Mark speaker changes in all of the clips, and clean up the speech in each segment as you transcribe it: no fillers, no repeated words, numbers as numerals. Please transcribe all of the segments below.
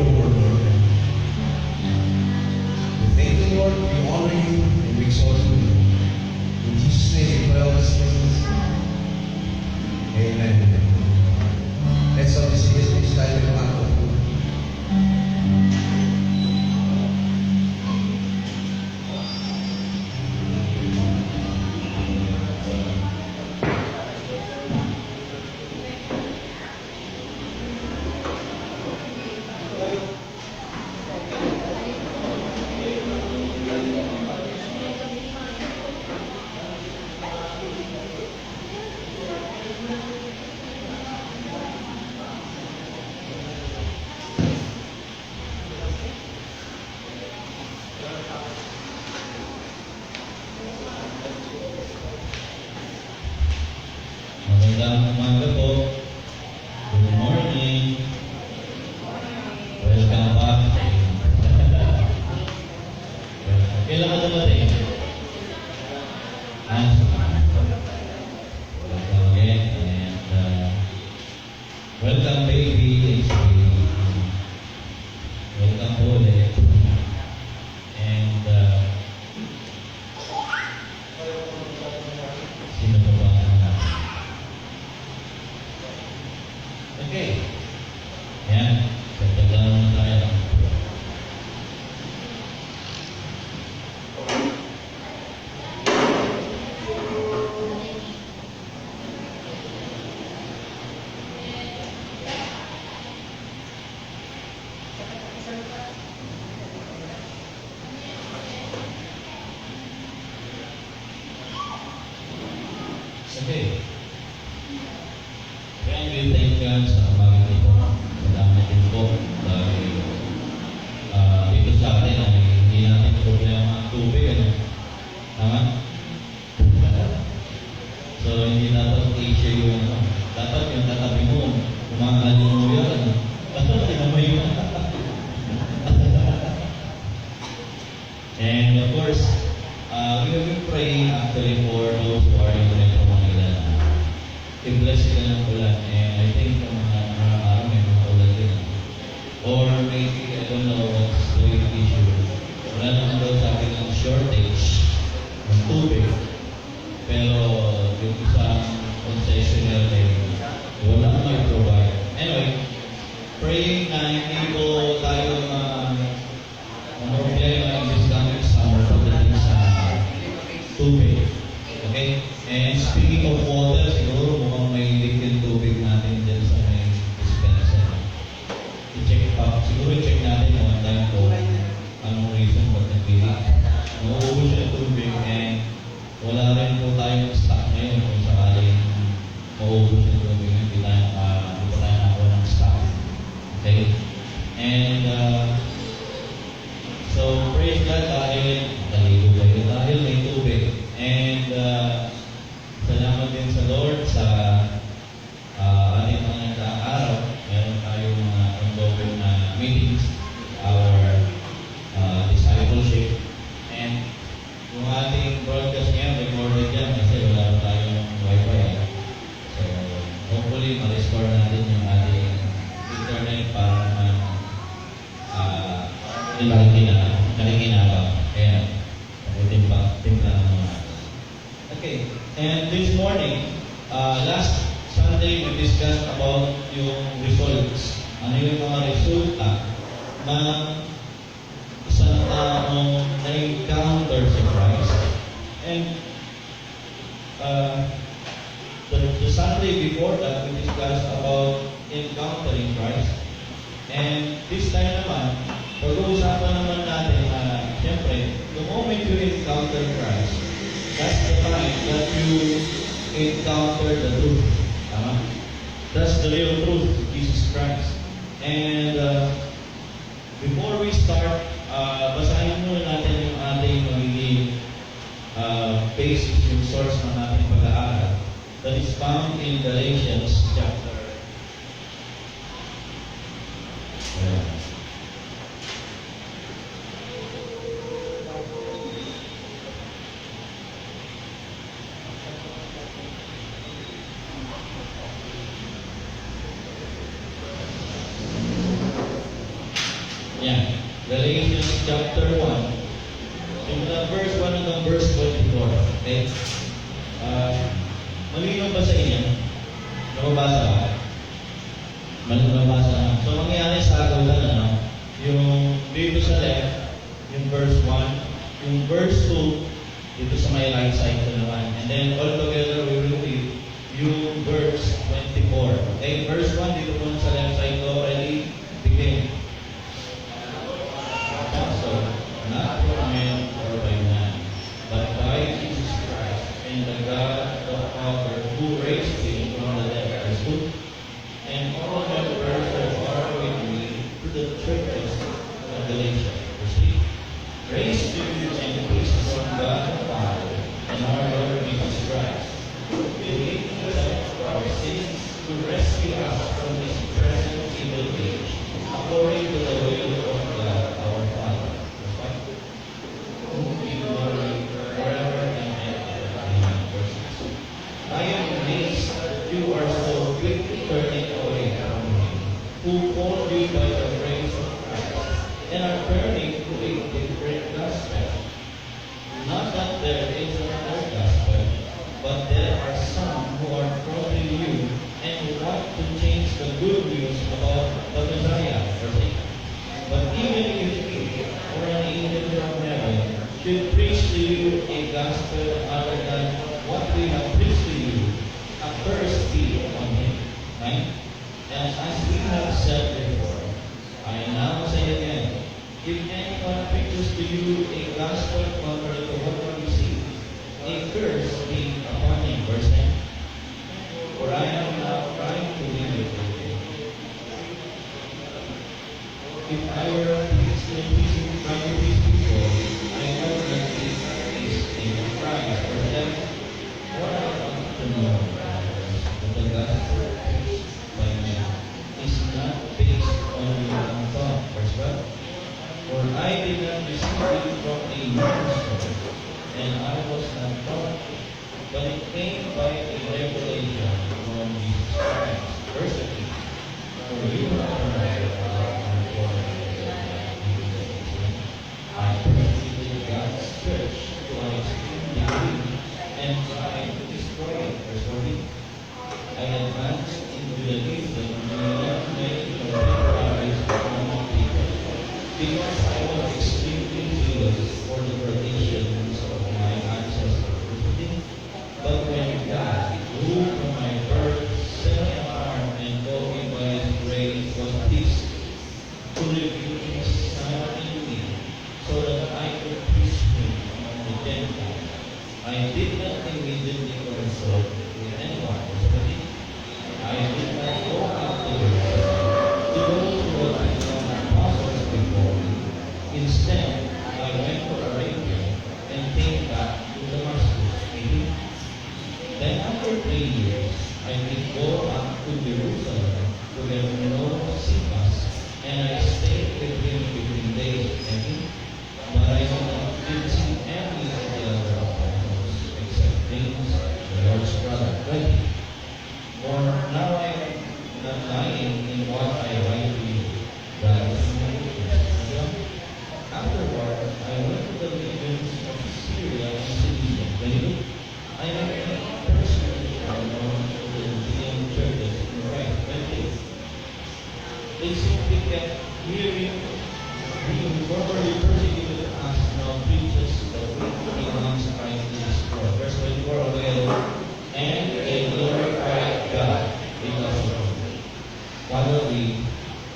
Speaker 1: your word, Lord. We thank you, Lord. We honor you and we exalt you. In Jesus' name we pray all these things. Amen. Let's all be seated. Please stand in the back of the room.
Speaker 2: Magandang umaga po. Good morning. Welcome back. Kailan ka dumating? Welcome again. And welcome baby. Welcome po ulit. And sino pa ba? Okay. Yan. Pagdagang na tayo. Okay. Kaya we thank God sa umaga ito. Salamat din po dahil dito sa atin ay hindi natin problema ang tubig. Ano? Tama? So hindi dapat issue yung ano. Dapat yung katabi mo, kumakalin mo yun. Ano? Dapat tinamay mo. And of course, we will be praying actually for those who are in Metro Manila. I-bless sila ng ulan. And I think yung mga araw may mga ulan din. Or maybe, I don't know what's the issue. Wala naman daw sa akin ng shortage ng tubig. Pero yung isang concessional ay wala nang provide. Anyway, praying na hindi po tayo problema in this coming summer pagdating sa tubig. Okay? And speaking of water, siguro mukhang may leak yung tubig natin dyan sa may dispenser. I-check pa. Siguro i-check natin one time po anong reason ba't nag-leak. Nauubos yung tubig and wala rin po tayong stock ngayon kung sakaling mauubos yung tubig. Hindi tayo nakakuha ng stock. Okay? And so praise God dahil may tubig. And salamat din sa Lord sa ating mga nagdaang araw. Meron tayong mga ongoing na meetings, our discipleship. And yung ating broadcast ngayon, recorded yan kasi wala tayong wifi. So hopefully ma-restore natin yung ating internet para naman kalikinagaw. Kaya timpla ng mga. Okay, and this morning, last Sunday, we discussed about yung results. Ano yung mga resulta ng isang taong na-encounter si Christ. And the Sunday before that, we discussed about encountering Christ. And this time naman, pag-uusapan naman natin na, siyempre, the moment you encounter Christ, that's the time that you encounter the truth. Tama? That's the real truth, Jesus Christ. And before we start, basahin muna natin yung ating magiging basis, yung source ng ating pag-aaral. That is found in Galatians chapter. Galatians chapter 1. Simula verse 1 hanggang verse 24. Okay? Malinaw ba sa inyo? Nababasa ba? Nababasa na. So, mangyayari sa agulan, ano? Yung dito sa left, yung verse 1, yung verse 2, dito sa may right side ko naman. And then, all together, we will read yung verse 24. Okay? Verse 1, dito po sa left side ko, already begin. So, not for men or by man, but by Jesus Christ and the God the Father who raised him from the dead. Verse 2. And all members that are with me to the churches of Galatia. Verse 3. Grace to you and peace from God the Father and our Lord Jesus Christ, who believed our sins to rescue us from this present evil age, according to the will of God our Father. Verse 5. Whom we glory forever and ever. Amen. Verse 6. I am amazed that you are so quickly turning away from him, who called you by the grace of Christ, and are turning to a different gospel. Not that there is another gospel, but there are some who are following you and who want to change the good news about the Messiah. Verse 8. But even if we, or an angel from heaven, should preach to you a gospel other than what we have preached to you, a curse be on him. Right? And as we have said before, I now say again, if anyone preaches to you a gospel contrary to what you receive, a curse be upon him. Verse 10. For I am now trying to live with you. If I were a priest and preaching from these people, I know that this is in Christ. Verse 11. What I want to know, brothers, that the gospel preached by me is not based on your own thought. Verse 12. For I did not receive it from a man's and I was not taught, but it came by a revelation from Jesus Christ. Verse 13. For you are right, I persecuted God's church to an extreme degree and tried to destroy it. Verse 14. I advanced into the kingdom and not many contemporaries among people, because I was extremely zealous for the traditions of my ancestors. But when God, who from my birth set me apart and called me by His grace, was pleased to reveal His Son in me, so that I could preach Him among the Gentiles, I did not immediately consult with anyone. I did not go afterwards to those who had become apostles before me. Instead, I went to Arabia and came back to Damascus. Then after 3 years, I did go up to Jerusalem to get to know Cephas, and I stayed with him 15 days. But I did not see any of the other apostles, except James, the Lord's brother. For now I am not lying in what I write to you, brothers and sisters. Afterward, I went to the regions of Syria and Cilicia. I am personally known to the Judean churches in Christ. They simply kept hearing him who formerly persecuted us now preaches the way amongst Christ is for. Verse 24 again. And they glorified God because of him. Father, we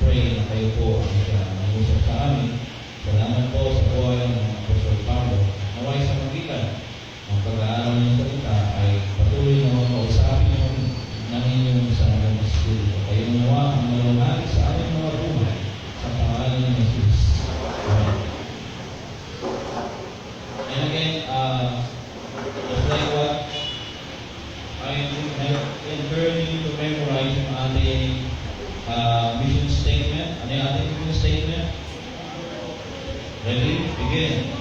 Speaker 2: pray na kayo po ang nangusap sa amin. Salamat po sa buhay ng Apostol Pablo. Naway sa magitan ng pag-aaral ng salita ay patuloy na makausapin ng inyong sa Espiritu. Kayo nawa ang malunari sa aming mga buhay sa pangalan ng Jesus. Amen. And again, just like what I have encouraged you to memorize yung ating mission statement. Ano yung ating mission statement? Ready? Begin.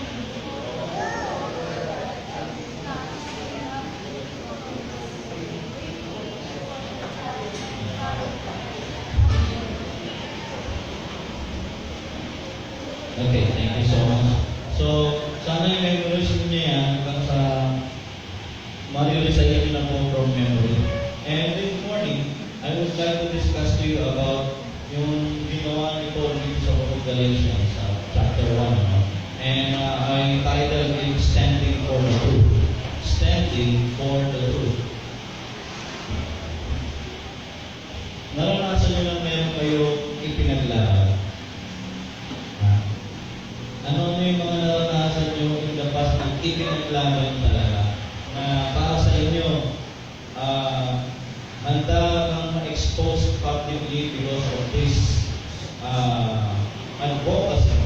Speaker 2: Okay, thank you so much. So, sana yung memories niyo yan hanggang sa ma-realize niyo na po from memory. And this morning, I would like to discuss to you about yung ginawa ni Paul dito sa book of Galatians, chapter 1. No? And I titled it Standing for the Truth. Standing for the Truth. Naranasan niyo lang meron kayo ipinaglaban. Ano yung mga naranasan nyo in the past na ipinaglaban talaga? Na para sa inyo, handa kang ma-expose publicly because of this advocacy.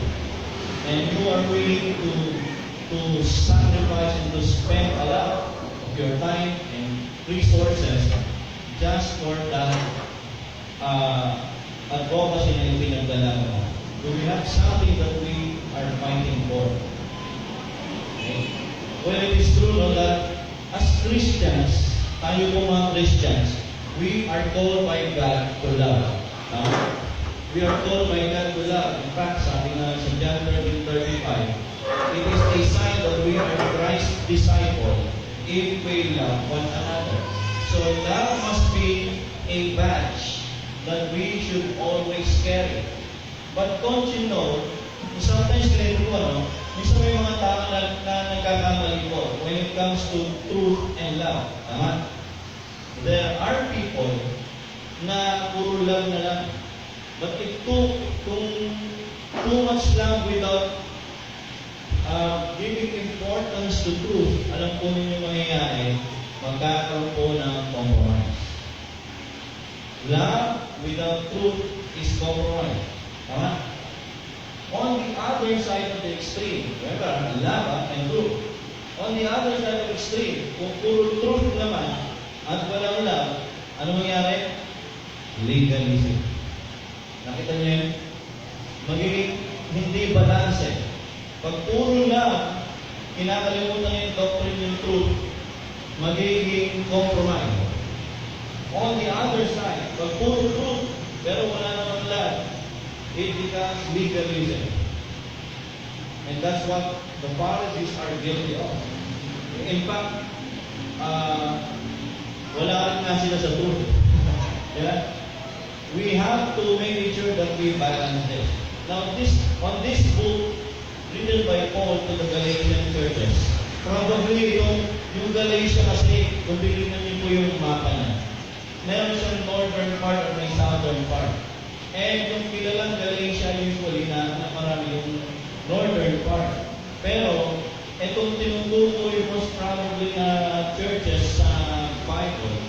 Speaker 2: And you are willing to sacrifice and to spend a lot of your time and resources just for that advocacy na ipinaglaban mo. Do we have something that we are fighting for? Okay. Well, it is true no, that as Christians, tayo po mga Christians, we are called by God to love. We are called by God to love. In fact, sabi nga sa John 13:35, it is a sign that we are Christ's disciple if we love one another. So that must be a badge that we should always carry. But don't you know, sometimes ganito po, no? Minsan may mga tao na nagkakamali po when it comes to truth and love. Tama? There are people na puro love na lang. But if too much love without giving importance to truth, alam po ninyo mangyayari, magkakaroon po ng compromise. Love without truth is compromise. Tama? On the other side of the extreme, remember, love and truth. On the other side of the extreme, kung puro truth naman at walang love, ano mangyari? Legalism. Nakita niyo yun? Magiging hindi balance. Pag puro love, kinakalimutan niyo yung doctrine yung truth, magiging compromise. On the other side, pag puro truth, pero wala namang love, it becomes legalism. And that's what the Pharisees are guilty of. In fact, wala rin nga sila sa truth. Yeah? We have to make sure that we balance this. Now, on this book, written by Paul to the Galatian churches, probably yung Galatia kasi, kung titignan niyo po yung mapa niya, meron siyang northern part at may southern part. And yung kilalang Galatia usually na marami yung northern part. Pero, itong tinutukoy most probably na churches sa Bible,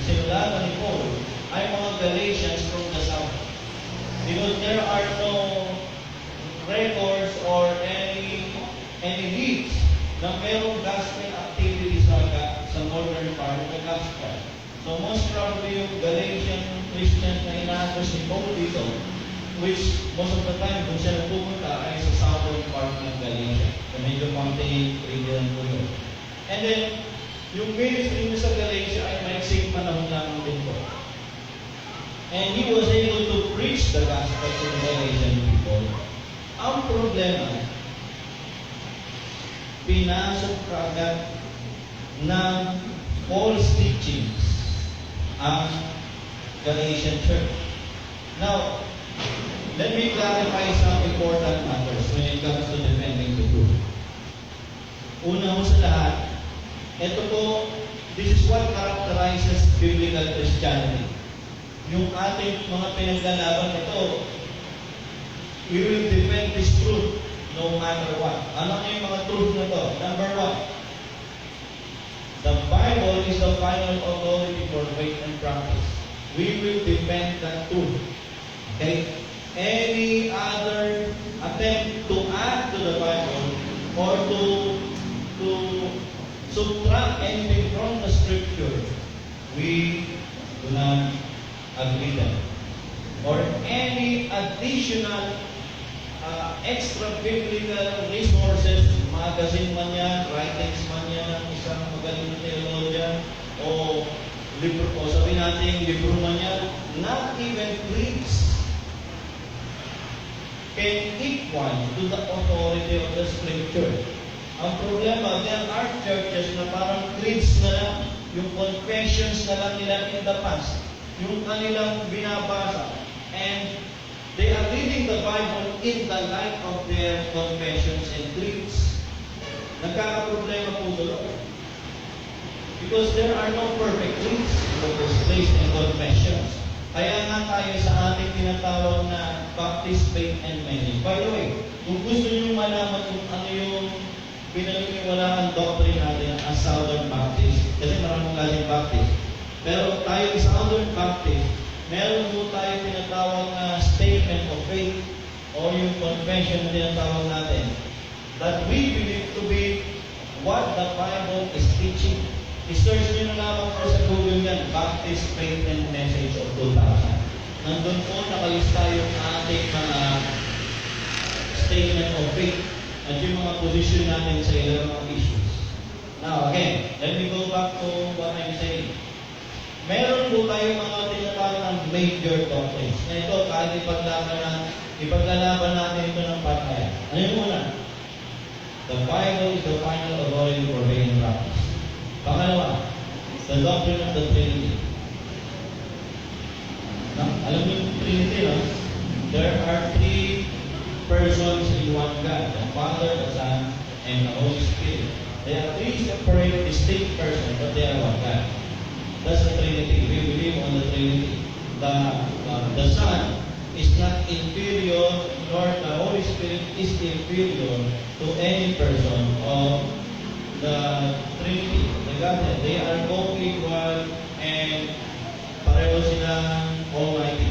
Speaker 2: kasi sinulatan ni Paul, ay mga Galatians from the south. Because there are no records or any leads na merong gospel activity sa northern part of the gospel. So most probably yung Galatian Christians na ina-address ni Paul dito, which most of the time kung siya nagpupunta ay sa southern part ng Galatia. So medyo mountain region po yun. And then, yung ministry niya sa Galatia ay maiksing panahon lamang din po. And he was able to preach the gospel to the Galatian people. Ang problema, pinasok agad ng false teachings ang Galatian church. Now, let me clarify some important matters when it comes to defending the truth. Una ho sa lahat, ito po, this is what characterizes biblical Christianity. Yung ating mga pinaglalaban ito, we will defend this truth no matter what. Ano yung mga truth na to? Number one, the Bible is the final authority for faith and practice. We will defend that truth. Okay? Any other attempt to add to the Bible or to subtract anything from the Scripture, we do not agree them. Or any additional extra biblical resources, magazine man yan, writings man yan ng isang magaling na theologian, o libro, o sabihin natin libro man yan, not even creeds. can equal to the authority of the Scripture. Ang problema, there are churches na parang creeds na lang, yung confessions na lang nila in the past, yung kanilang binabasa, and they are reading the Bible in the light of their confessions and creeds. Nagkakaproblema po doon. Because there are no perfect creeds in the first place and confessions. Kaya nga tayo sa ating tinatawag na Baptist Faith and Message. By the way, kung gusto nyo malaman kung ano yung pinaniniwalaan doctrine natin as Southern Baptist, kasi maraming klaseng Baptist. Pero tayo sa Southern Baptist, meron po tayo tinatawag na statement of faith o yung confession na tinatawag natin that we believe to be what the Bible is teaching. I-search nyo na lamang po sa Google yan, Baptist Faith and Message of 2000. Nandun po nakalista yung ating mga statement of faith at yung mga position natin sa ilang mga issues. Now again, let me go back to what I'm saying. Meron po tayong mga tinatawag ng major doctrines. Na ito, kahit ipaglalaban natin ito ng patayan. Ano yung una? The Bible is the final authority for faith and practice. Pangalawa, the doctrine of the Trinity. No? Alam niyo yung Trinity, no? There are three persons in one God, the Father, the Son, and the Holy Spirit. They are three separate, distinct persons, but they are one God. That's the Trinity. We believe on the Trinity. The Son is not inferior, nor the Holy Spirit is inferior to any person of the Trinity, the Godhead. They are co-equal and pareho silang Almighty,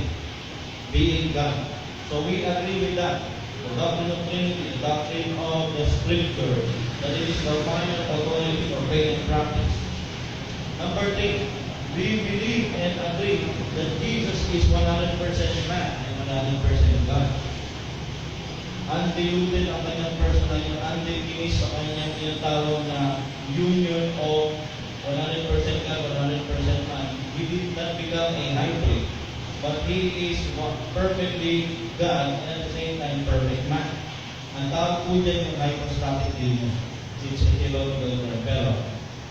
Speaker 2: being God. So we agree with that. The doctrine of Trinity, the doctrine of the Scripture, that it is the final authority for faith and practice. Number 3, we believe and agree that Jesus is 100% man and 100% God. Undiluted ang kanyang personal, yung undiluted sa kanyang tinatawag na union of 100% God, 100% man. He did not become a hybrid, but He is perfectly God and at the same time perfect man. Ang tawag po dyan yung hypostatic union. It's a theological term. Pero,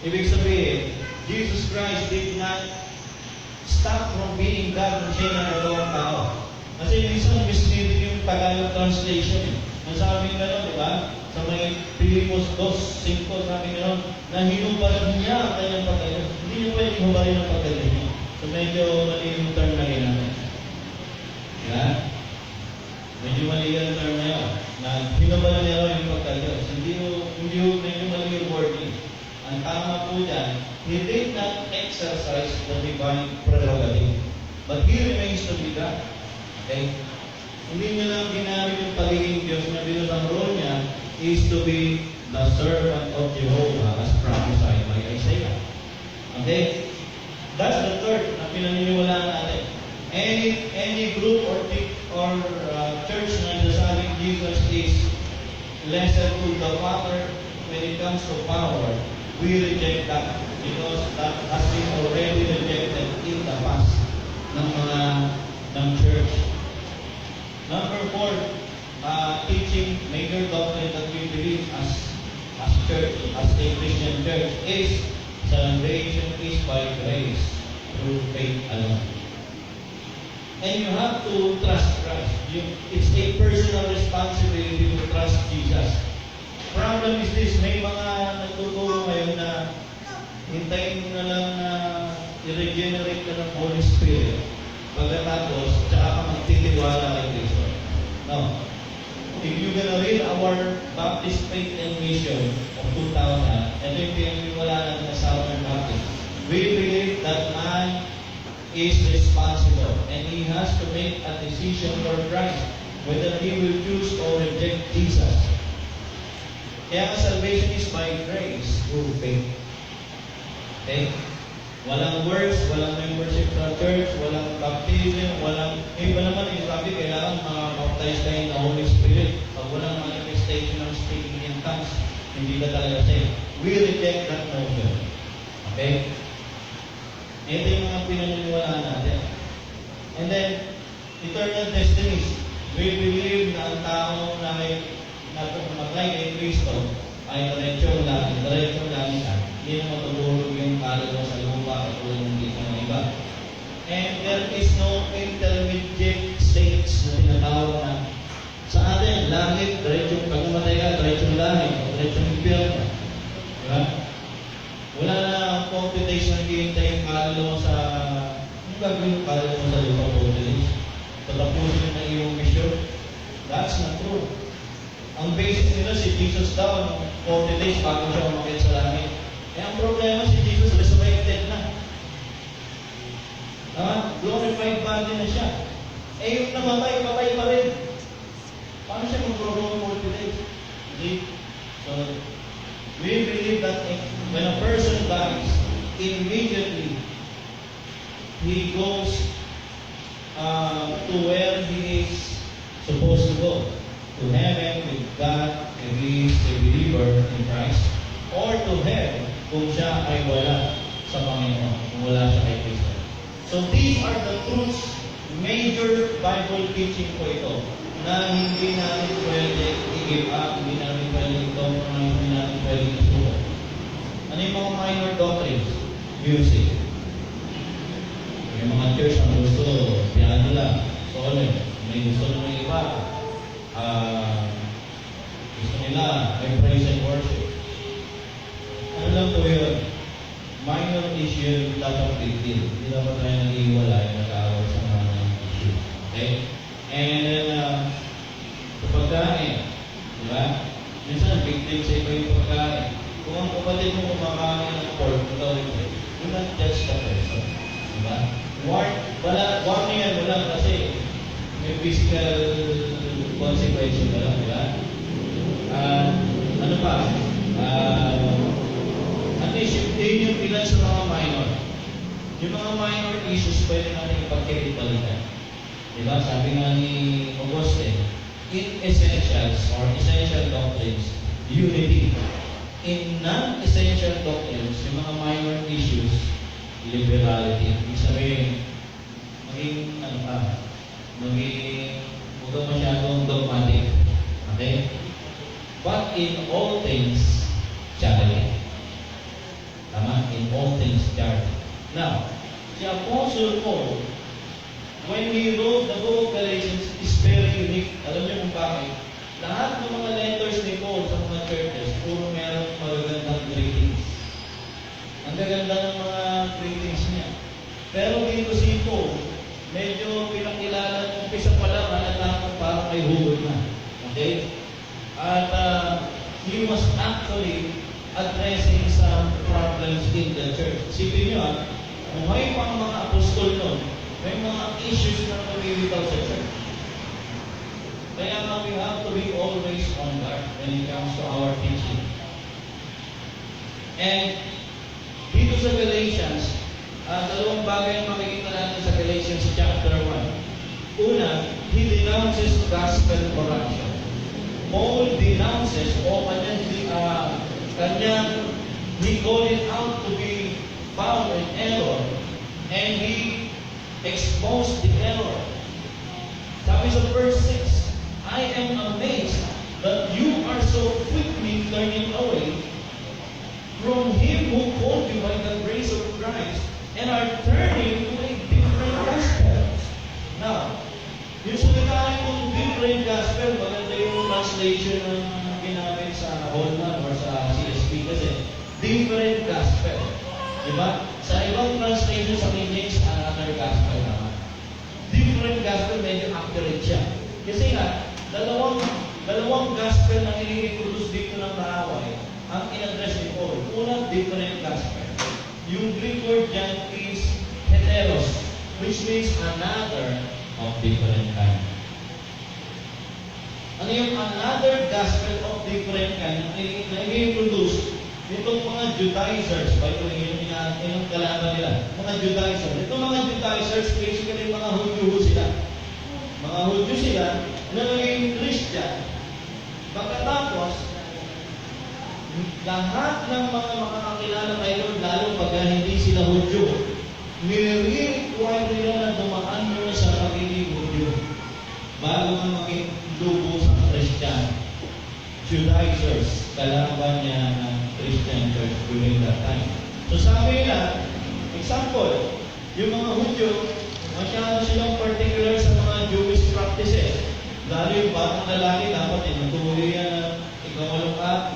Speaker 2: ibig sabihin, Jesus Christ did not stop from being God nung siya nagawang tao. Kasi minsan misleading yung Tagalog translation. Ang sabi gano'n, di ba? Sa may Pilipos 2:5, sabi gano'n, na hinubad niya ang kanyang pagkain. Hindi niyo pwede hubarin ang pagkain niya. So medyo mali yung term na ginamit. Yan. Medyo mali yung term na yun. Na hinubad niya yung pagkain. Hindi medyo mali yung wording. Ang tama po dyan, He did not exercise the divine prerogative, but He remains to be God. Okay? Hindi niya lang ginamit yung pagiging Diyos na because ang role niya is to be the servant of Jehovah as prophesied by Isaiah. Okay? That's the third na pinaniniwalaan natin. Any group or church na nasabing Jesus is lesser to the Father when it comes to power, we reject that because that has been already rejected in the past ng church. Number 4, teaching major doctrine that we believe as church, as a Christian church, is salvation is by grace through faith alone. And you have to trust Christ. It's a personal responsibility to trust Jesus. Problem is this, may mga nagtuturo ngayon na hintayin mo na lang na i-regenerate ka ng Holy Spirit. Pagkatapos, tsaka ka magtitiwala kay Kristo. No. If you're gonna read our Baptist Faith and Mission of 2000, ito yung pinaniwala natin sa Southern Baptist. We believe that man is responsible and he has to make a decision for Christ whether he will choose or reject Jesus. Kaya salvation is by grace through faith. Okay? Walang works, walang membership sa church, walang baptism, walang... Iba naman yung sabi, kailangan makabaptize kayo ng Holy Spirit. Pag walang manifestation ng speaking in tongues, hindi ka talaga saved. We reject that notion. Okay? Ito yung mga pinaniniwalaan natin. And then, eternal destinies. we believe na ang tao na namatay kay Kristo ay diretsong langit siya. Hindi na matutulog yung kaluluwa sa lupa at tulong din ng iba. And there is no intermediate states na tinatawag na sa atin, langit, diretsong pag namatay ka, diretsong langit, diretsong impyerno. Diba? Wala na computation na hihintay yung kaluluwa sa yung gagawin yung kaluluwa sa lupa computation. Tatapusin na iyong mission. That's not true. Ang basis nila si Jesus daw, 40 days bago siya umakit sa langit. Eh ang problema si Jesus resurrected na. Glorified body na siya. Eh yung namatay, patay pa rin. Paano siya mag-grow 40 days? See? So, we believe that when a person dies, immediately he goes to where he is supposed to go. To heaven with God if he is a believer in Christ, or to hell kung siya ay wala sa Panginoon, kung wala siya kay Kristo. So these are the truths, major Bible teaching po ito, na hindi natin pwede i-give up, hindi natin pwede i-compromise, hindi natin pwede i-suko. Ano yung mga minor doctrines? Music. May mga church ang gusto, piano lang, solo. May gusto naman iba. Gusto nila, may praise and worship. Ano lang po yun? Minor issue, dapat big deal. Hindi dapat tayo nag-iwalay, nag-aawal sa mga issue. Okay? And then, sa pagkain, di ba? Minsan, big deal sa iba yung pagkain. Kung ang kapatid mo kumakain ng pork, ikaw rin, do not judge the person. Di ba? Warning yan mo lang kasi may physical consequence ka lang, di ba? Ano pa? At least yun yung ilan sa mga minor. Yung mga minor issues pwede natin ipagkailit-balikan. Diba? Sabi nga ni Augustine, in essentials or essential doctrines, unity. In non-essential doctrines, yung mga minor issues, liberality. Ibig sabihin, maging, huwag ka masyadong dogmatic. Okay? But in all things, charity. Tama? In all things, charity. Now, si Apostle Paul, when he wrote the book of Galatians, is very unique. Alam niyo kung bakit? Lahat ng mga letters ni Paul sa mga churches, puro meron magagandang greetings. Ang gaganda ng mga greetings niya. Pero dito si Paul, medyo pinakilala, umpisa pa lang, halata parang may hugod na. Okay? At he was actually addressing some problems in the church. Sipin nyo may pang mga apostol nun, may mga issues na lumilitaw sa church. Kaya nga we have to be always on guard when it comes to our teaching. And dito sa Galatians, dalawang bagay ang makikita natin sa Galatians chapter 1. Una, he denounces gospel corruption. Paul denounces o he called it out to be found in error, and he exposed the error. Sabi sa verse 6, I am amazed that you are so quickly turning away from him who called you by the grace of Christ and are turning to a different gospel. Now, yung salitaan kong different gospel, maganda yung translation ng ginamit sa Holman or sa CSP kasi different gospel. Diba? Sa ibang translation sa King James, another gospel naman. Different gospel, medyo accurate siya. Kasi nga, dalawang gospel na i-introduce dito ng kaaway ang in-address ni Paul. Una, different gospel. Yung Greek word dyan is heteros, which means another of different kind. Ano yung another gospel of different kind na i-introduce itong mga Judaizers, by the way, yung kalaban nila, mga Judaizers. Itong mga Judaizers, basically mga Hudyo sila. Mga Hudyo sila na naging Christian. Pagkatapos, lahat ng mga makakakilala kay Lord, lalo pagka hindi sila Hudyo, nire-require nila na dumaan muna sa pagiging Hudyo bago mga makilubusang Christian, Judaizers, kalaban niya ng Christian church during that time. So sabi nila, example, yung mga Hudyo, masyado silang particular sa mga Jewish practices. Lalo yung batang lalaki, dapat inutuloy yan na ikaw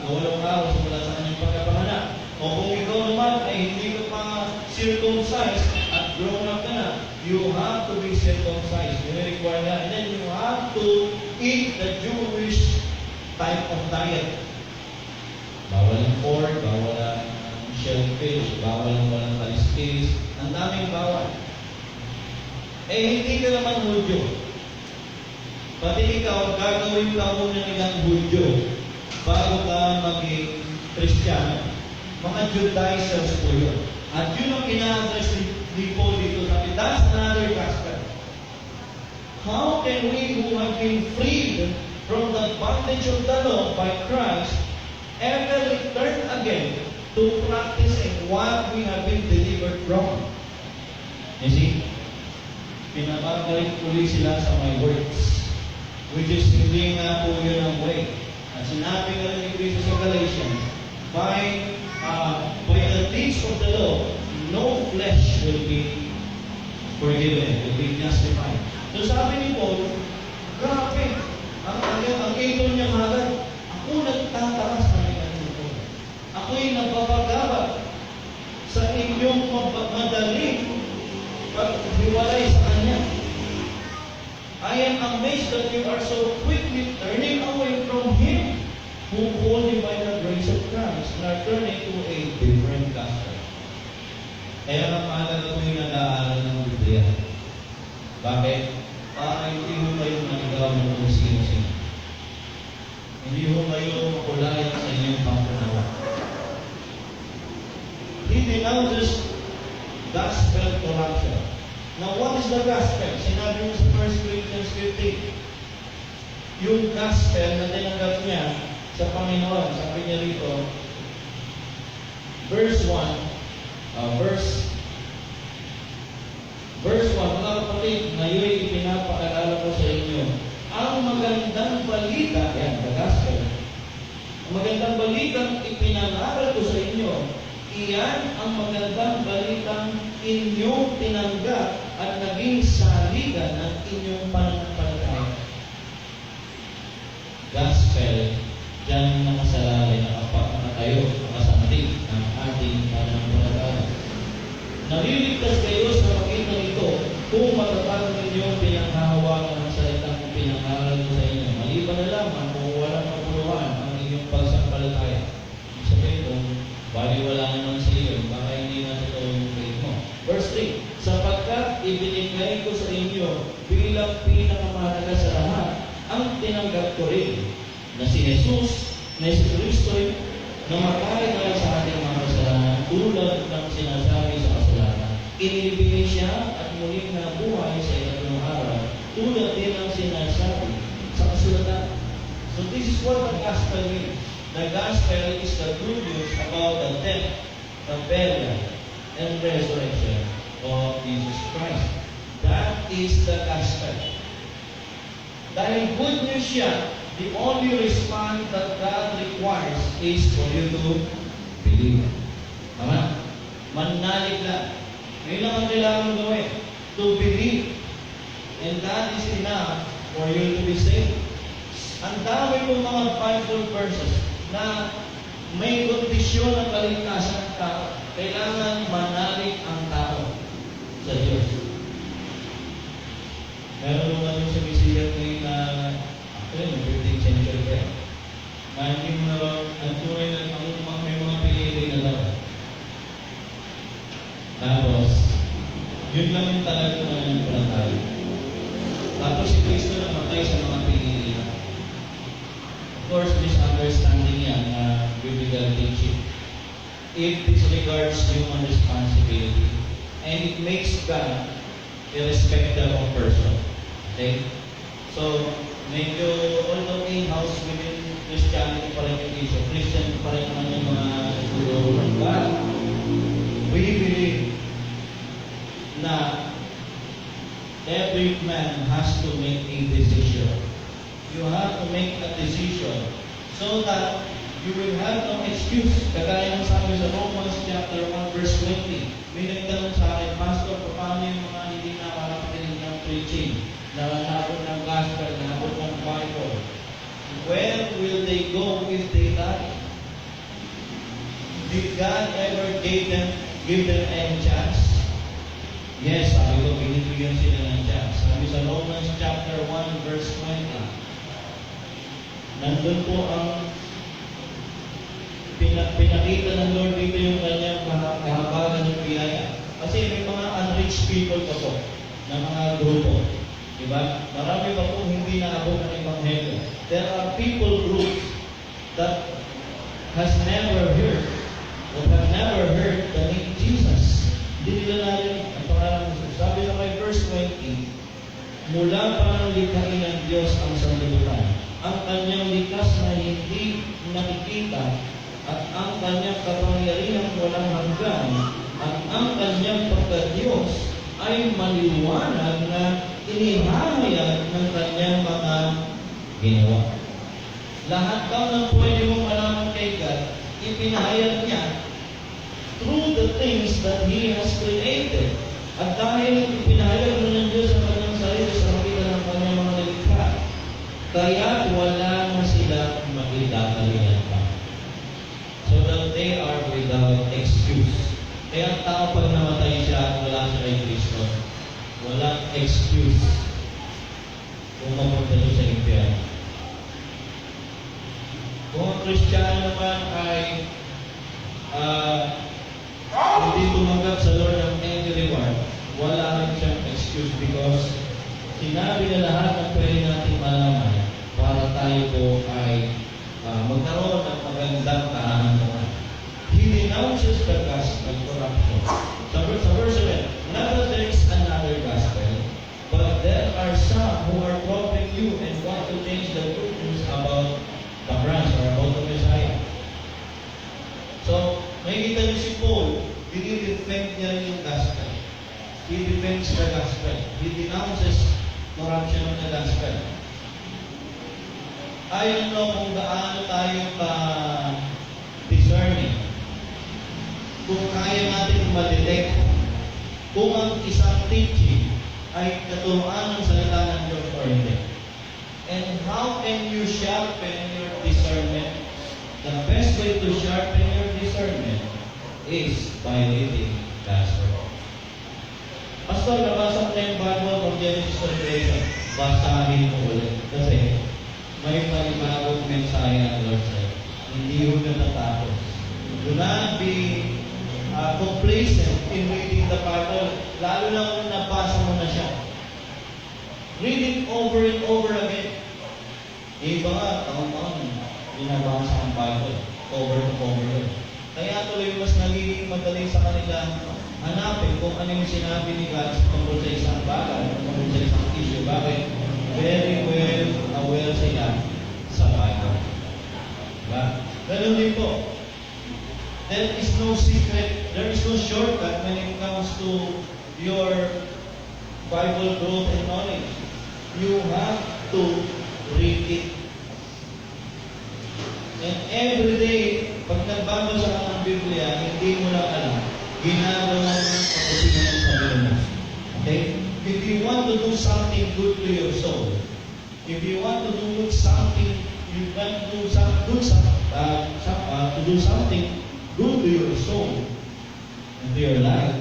Speaker 2: walong araw simula sa kanyang pagkapanganak. O kung ikaw naman ay hindi ka pa circumcised at grown up ka na, you have to be circumcised. You require that. And then you have to eat the Jewish type of diet. Bawal ang pork, bawal ang shellfish, bawal ang walang kaliskis, ang daming bawal. Eh, hindi ka naman Hudyo. Pati ikaw, gagawin ka muna nilang Hudyo bago ka maging Kristiyano. Mga Judaizers po yun. At yun ang ina-address ni Paul dito. That's another gospel. How can we who have been freed from the bondage of the law by Christ ever return again to practicing what we have been delivered from? You see? Pinabagaling uli sila sa my works, which is hindi nga po yun ang way. At sinabi nga ni Cristo sa Galatians, by the deeds of the law, no flesh will be forgiven, will be justified. So sabi ni Paul, grabe, ang ito niya kagad, ako nagtatakas na ito. Ako'y nagpapagabat sa inyong madaling paghiwalay sa Kanya. I am amazed that you are so quickly turning away from Him who called you by the grace of Christ and are turning to a different gospel. Kaya nga mahalaga ko yung nag-aaral ng Biblia. Bakit? Para hindi mo kayo naligaw ng kung sino-sino. Hindi mo kayo makulayan sa inyong pangkunawa. He denounces gospel corruption. Now, what is the gospel? Sinabi mo sa 1 Corinthians 15. Yung gospel na tinanggap niya sa Panginoon, sabi niya rito, verse 1, mga kapatid, ngayon ipinapaalala ko sa inyo, ang magandang balita, yan, the gospel, ang magandang balitang ipinangaral ko sa inyo, iyan ang magandang balitang inyong tinanggap at naging saligan ng inyong pananampalataya. Gospel, dyan nakasalalay, nakatayo, nakasandig ng ating pananampalataya. Naliligtas kayo sa pakita nito kung matatag ninyong pinanghahawakan ng salitang pinangaral ko sa inyo. Maliban na lamang kung walang mapuluhan ang inyong pagsampalataya. Sabihin kung baliwala naman sa iyo, baka hindi na totoo yung faith mo. Verse 3, sapagkat ibinigay ko sa inyo bilang pinakamahalaga sa lahat ang tinanggap ko rin na si Jesus, na si Kristo'y namatay dahil sa ating mga kasalanan tulad ng sinasabi sa kasalanan. Inibigay siya at muling nabuhay sa ikatlong araw tulad din ang sinasabi sa kasulatan. So this is what the gospel means. The gospel is the good news about the death, the burial, and resurrection of Jesus Christ. That is the gospel. Dahil good news siya, the only response that God requires is for you to believe. Tama? Mannalig lang. Ngayon lang ang kailangan gawin. To believe. And that is enough for you to be saved. Ang dami ng mga Bible verses na may kondisyon ng kaligtasan ng tao. Kailangan manalig ang tao sa Diyos. Meron naman yung sumisigat ngayon na actually, no 15th century pa yan. Na hindi mo na ang tunay na may mga pinili na lang. Tapos, yun lang yung talaga na nananampalataya. Tapos si Kristo namatay sa mga pinili na. Of course, misunderstanding yan na biblical teaching. It disregards human responsibility and it makes God a respecter of person. Okay? So, medyo although in-house within Christianity pa rin yung issue, Christian pa rin naman yung mga guru ng God. We believe na every man has to make a decision make a decision so that you will have no excuse. Kagaya ng sabi sa Romans chapter 1 verse 20. May nagtanong sa akin, Pastor, paano yung mga hindi nakakakinig ng preaching, na naabot ng gospel, naabot ng Bible? Where will they go if they die? Did God ever give them any chance? Yes, sabi ko, binibigyan sila ng chance. Sabi sa Romans chapter 1 verse 20. Nandun po ang pinakita ng Lord dito yung kanyang kahabagan ng biyaya. Kasi may mga unreached people pa po na mga grupo. Diba? Marami pa po hindi naabot ng Ebanghelyo. There are people groups that has never heard or have never heard the name Jesus. Hindi nila natin ang pangalan ng Jesus. Sabi na kay verse 20, mula pa ng likhain ng Diyos ang sanlibutan, ang kanyang likas na hindi nakikita at ang kanyang kapangyarihan walang hanggan at ang kanyang pagka-Diyos ay maliwanag na inihahayag ng kanyang mga ginawa. Lahat daw ng pwede mong malaman kay God, ipinahayag niya through the things that He has created. At dahil ipinahayag ng Diyos ang kanyang sarili sa makita ng kanyang mga nilikha, kaya wala na sila makitagalian pa. So that they are without excuse. Kaya ang tao pag namatay siya, wala siya kay Kristo. Walang excuse kung mapunta siya sa impyerno. Kung ang Kristiyano naman ay hindi tumanggap sa Lord ng any reward, wala rin siyang excuse because sinabi na lahat ng pwede natin malaman para tayo po ay magkaroon ng magandang kahantungan. He denounces the gospel corruption. Sa verse 7, not that there is another gospel, but there are some who are troubling you and want to change the good news about the Christ or about the Messiah. So, makikita niyo si Paul, dinidefend niya rin yung gospel. He defends the gospel. He denounces corruption of the gospel. Ayon no kung gaano tayo discerning, kung kaya natin ma-detect kung ang isang teaching ay katuruan ng salita ng Diyos or hindi. And how can you sharpen your discernment? The best way to sharpen your discernment is by reading God's Word. Pastor, nabasa ko na yung Bible from Genesis to Revelation. Basahin mo ulit. Kasi may panibagong mensahe ang Lord sa'yo. Hindi mo natatapos. Do not be complacent in reading the Bible. Lalo na kung nabasa mo na siya. Read it over and over again. Iba nga, taon-taon, binabasa ang Bible. Over and over again. Kaya tuloy mas nagiging madali sa kanila hanapin kung ano yung sinabi ni God tungkol sa isang bagay, tungkol sa isang issue. Bakit? Very well aware sila sa Bible. Diba? Ganun din po. There is no secret, there is no shortcut when it comes to your Bible growth and knowledge. You have to read it. And every day, pag nagbabasa ka ng Biblia, hindi mo lang alam, ginagawa mo ang pagkasingan ng sarili mo. Okay? If you want to do something good to your soul, if you want to do something, you want to do something good to your soul and to your life,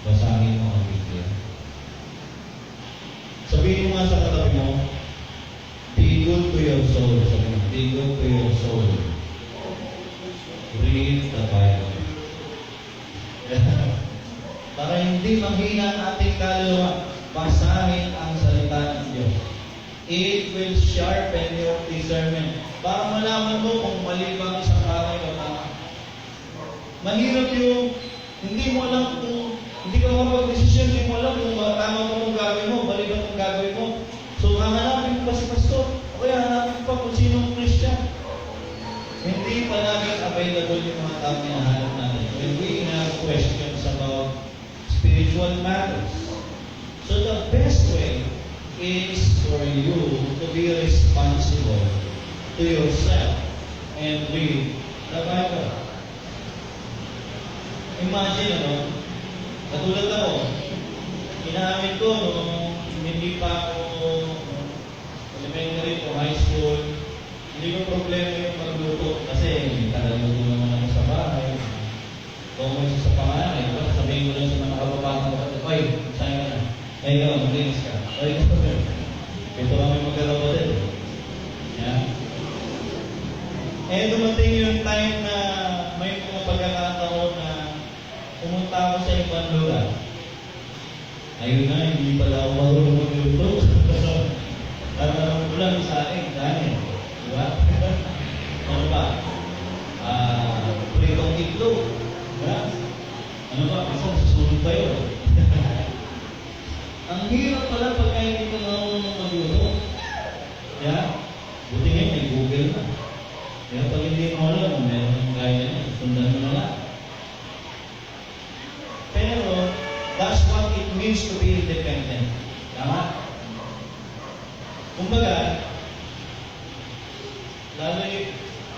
Speaker 2: basahin mo ang Biblia. Sabihin mo nga sa katabi mo, be good to your soul. Sabihin mo, be good to your soul. Read the Bible. Para hindi manghina ang ating kaluluwa, basahin ang salita ng Diyos. It will sharpen your discernment. Para malaman mo kung mali ba ang isang bagay o tama. Mahirap yung hindi mo alam kung hindi ka makapag-desisyon, hindi mo alam kung tama mo kung gagawin mo, mali ba kung gagawin mo. So, hahanapin mo pa si pastor. O kaya hanapin pa kung sinong Christian. Hindi pa namin available yung mga tao na hinahanap natin. When we have questions about spiritual matters. So, the best way is for you to be responsible to yourself and read the Bible. Imagine, katulad ako, inaamin ko nung hindi pa ako elementary o high school, hindi ko problema yung magluto kasi tagaluto naman ako sa bahay. Kung may sa pangalan, sabihin ko lang sa mga kababahan ko, "Oy, saan ka na? Ay, ikaw, maglinis ka. Oy, ito kami magkakapatid." Yeah. Eh, dumating yung time na may mga pagkakataon na pumunta ako sa ibang lugar. Ayun na, hindi pala ako marunong magluto. Tatanong ko lang sa akin, dahil. Diba? Ano ba? Pritong itlog. Diba? Ano ba? Kasi susunod pa yun. Ang hirap pala pagka hindi ka marunong magluto. Yeah? Buti ngayon, may Google na. Kaya pag hindi mo alam, meron yung gaya niya. Sundan mo na lang. Pero, that's what it means to be independent. Tama? Kumbaga, lalo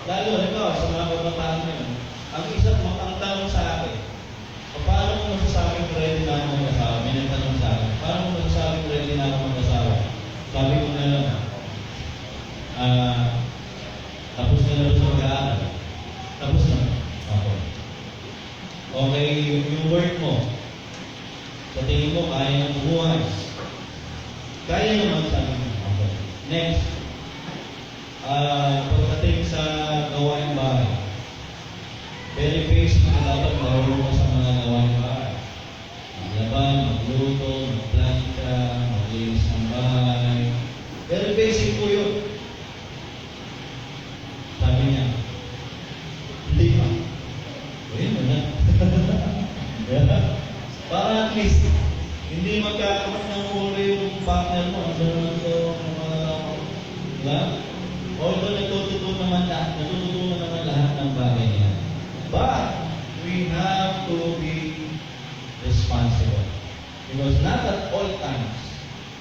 Speaker 2: halimbawa sa mga kabataan ngayon, ang tanong sa akin, paano mo masasabing ready na ako mag-asawa? May nagtanong sa akin, paano mo masasabing ready na ako mag-asawa? Sabi ko na lang, tapos na lang sa mag-aaral. Tapos na. Okay, yung work mo, sa tingin mo, kaya ng buhay. Kaya naman sabi mo. Okay. Next, pagdating sa gawain bahay, very basic na dapat marunong ka sa mga gawain bahay. Maglaban, magluto, magplanta, maglinis ng bahay. Very basic po yun. Sabi niya, hindi pa. Uy, mo na. Para at least, hindi magkakaroon ng ulo yung partner mo. Ano naman ito, mga tao. Diba? Although natututunan naman lahat ng bagay niya. But, we have to be responsible. Because not at all times,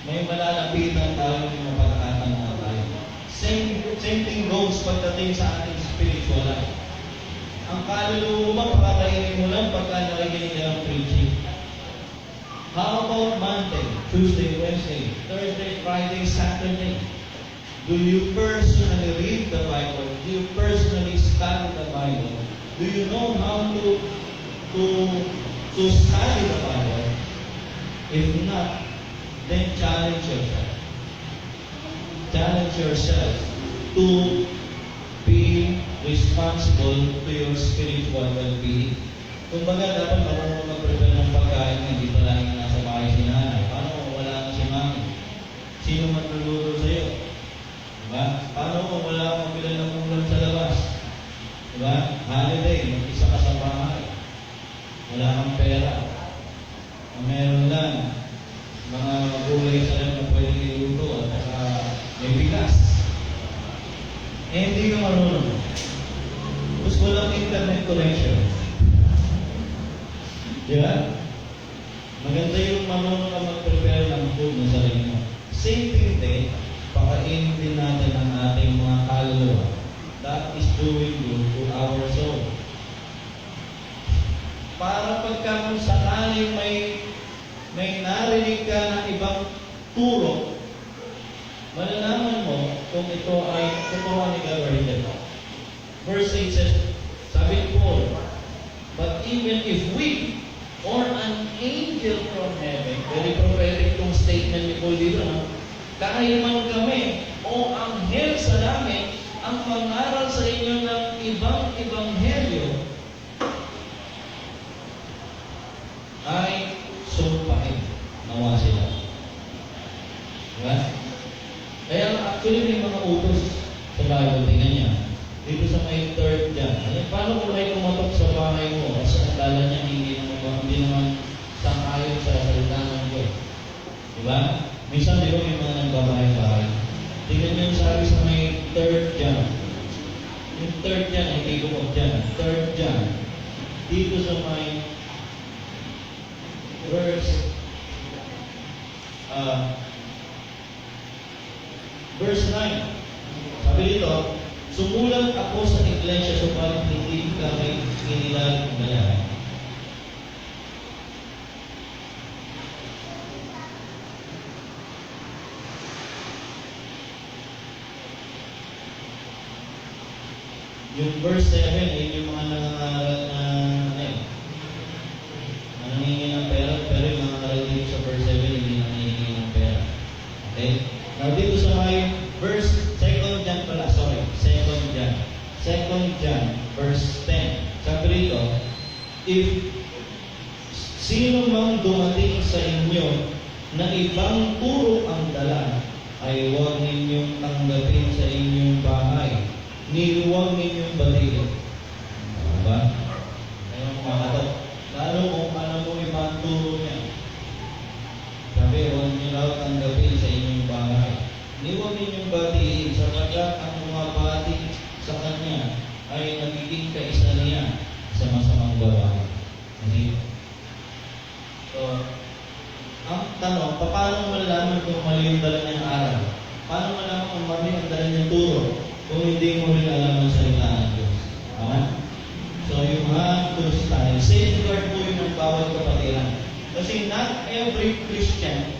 Speaker 2: may malalapitan tayo ng mga pagkakataon tayo. Same thing goes pagdating sa ating spiritual life. Ang kaluluwa mo, pakakainin mo lang pagka nakikinig ka ng preaching. How about Monday, Tuesday, Wednesday, Thursday, Friday, Saturday? Do you personally read the Bible? Do you personally study the Bible? Do you know how to study the Bible? If not, then challenge yourself. Challenge yourself to be responsible to your spiritual well-being. Kumbaga, dapat marunong mag-prepare ng pagkain na hindi pa lagi nasa bahay si nanay. Paano kung wala na si mami? Sino magluluto sa'yo? Diba? Paano kung wala kang mabilan ng ulam sa labas? Diba? Holiday, mag-isa ka sa bahay. Wala kang pera. Ang meron lang, mga gulay sa lang na pwede iluto at saka may bigas. Eh, hindi ka marunong. Tapos walang internet connection. Diba? Maganda yung marunong ka mag-prepare ng food ng sarili mo. Same thing din, pakainin din natin ang ating mga kaluluwa. That is doing good to our soul. Para pagka kung sakaling may narinig ka ng ibang turo, malalaman mo kung ito ay totoo ni God or hindi. Verse 8 says, sabi ni Paul, but even if we or an angel from heaven, very prophetic itong statement ni Paul dito, kahit man kami o anghel sa langit ang mangaral sa inyo ng ibang ebanghelyo, ay sumpahin. Nawa sila. Diba? Kaya actually may mga utos sa Bible, tingnan niya. Dito sa may 3rd John. Paano kung may kumatok sa bahay mo at sa akala niya hindi naman sang-ayon sa salita ng Diyos? Diba? Minsan di ba may mga nagbabahay-bahay? Tingnan niyo yung sabi sa may 3rd John. Yung 3rd John, ay hindi ko dyan. 3rd John. Dito sa may verse Verse 9. Sabi dito, sumulat ako sa iglesia subalit hindi kami inilag ng lahat. Yung verse 7, yun yung mga nangangaral na nangingi ng pera, pero yung mga ngaral dito sa verse 7, hindi nangingi ng pera. Okay? Now dito sa may verse 2 John pala, sorry, 2 John. 2 John, verse 10. Sabi rito, if sino mang dumating sa inyo na ibang turo ang dala, ay huwag ninyong tanggapin sa inyong bahay, ni huwag ninyong batiin. Diba? Ayun mga katok. Lalo kung alam mo ibang turo niya. Sabi, huwag niyo raw tanggapin sa inyong bahay. Ni huwag ninyong batiin sapagkat ang bumabati sa kanya ay nagiging kaisa niya sa masamang gawain. Hindi. So, ang tanong, paano malalaman kung mali yung dala niyang aral? Paano malaman kung mali ang dala niyang turo kung hindi mo rin alam ang salita ng Diyos? Tama? So, you have to study. Safeguard po yun ng bawat kapatiran. Kasi not every Christian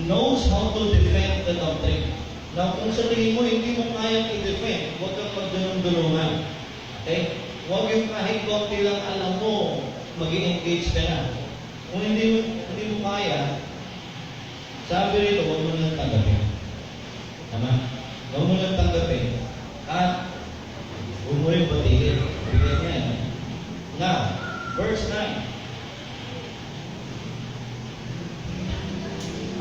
Speaker 2: knows how to defend the doctrine. Now, kung sa tingin mo, hindi mo kayang i-defend, huwag kang magdulong-dulungan. Okay? Huwag yung kahit konti lang alam mo, mag-i-engage ka na. Kung hindi mo kaya, sabi rito, huwag mo lang tanggapin. Tama? Huwag mo lang tanggapin. At huwag mo rin batigin. Bigyan niya yan. Now, verse 9.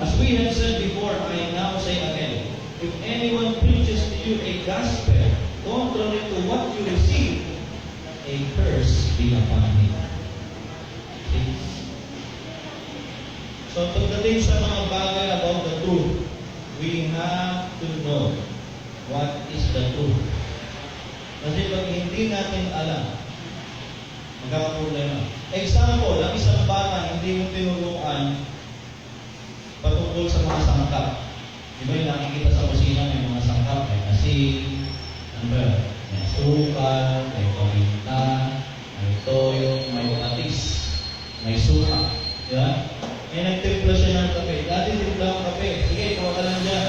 Speaker 2: As we have said before, I now say again, if anyone preaches to you a gospel contrary to what you receive, a curse be upon him. See? So, pagdating sa mga bagay about the truth, we have to know what is the truth. Kasi pag hindi natin alam, magkakaproblema. Example, ang isang bata hindi mo tinuruan patungkol sa mga sangkap. Di ba yung nakikita sa kusina may mga sangkap, may asin, may asukal, may paminta, may toyo, may patis, may suka. Di ba? May nagtimpla siya ng kape. Dati timpla ang kape. Sige, kuha ka lang dyan.